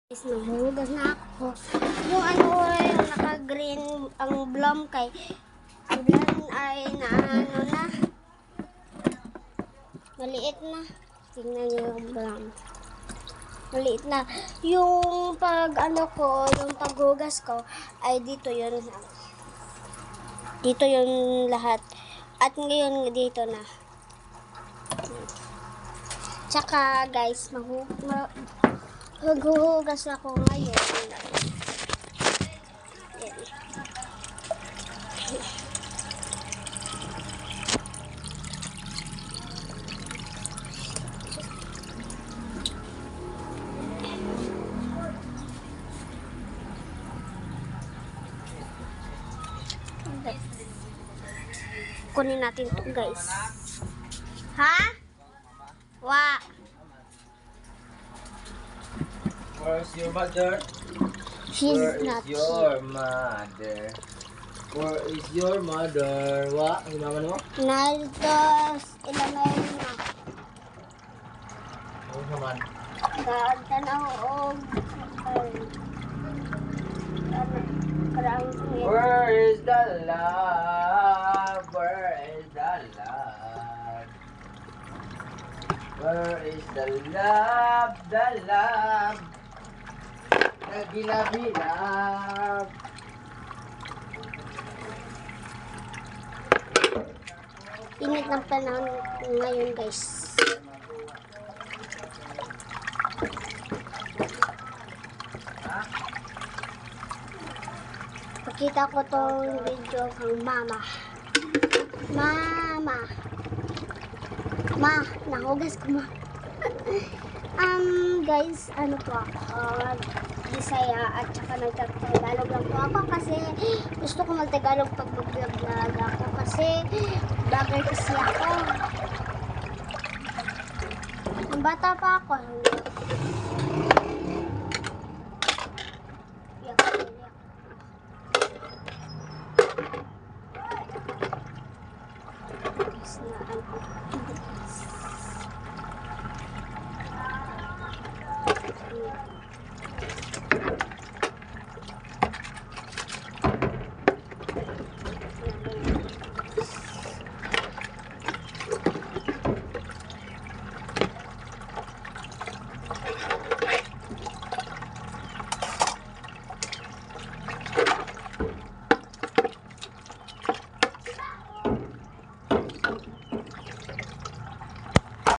Guys, naghuhugas na ako. Yung ano, yung naka-green ang blom kay ang blom ay naano na. Maliit na. Tingnan niyo yung blom. Maliit na. Yung pag ano ko, yung paghugas ko ay dito yun. Dito yun lahat. At ngayon dito na. Tsaka guys, maghuhugas ako ngayon. Yan. Kunin natin to guys. Ha? Wa. Where's your mother? She's Where not is your mother? Where is your mother? Wa, hinaman mo? Naldos, ilamay na. Oo naman. Tanaw og Where is the love? Where is the love? Where is the love? The love. Nagilab-hilab. init ng panahon ngayon guys. Pakita ko tong video kang mama. Mama. Ma, nahugas ko ma. Guys, ano po ako, Bisaya at saka nagtagalog lang po ako kasi gusto ko magtagalog pag mag-vlog ako kasi vlogger kasi ako. Nung bata pa ako,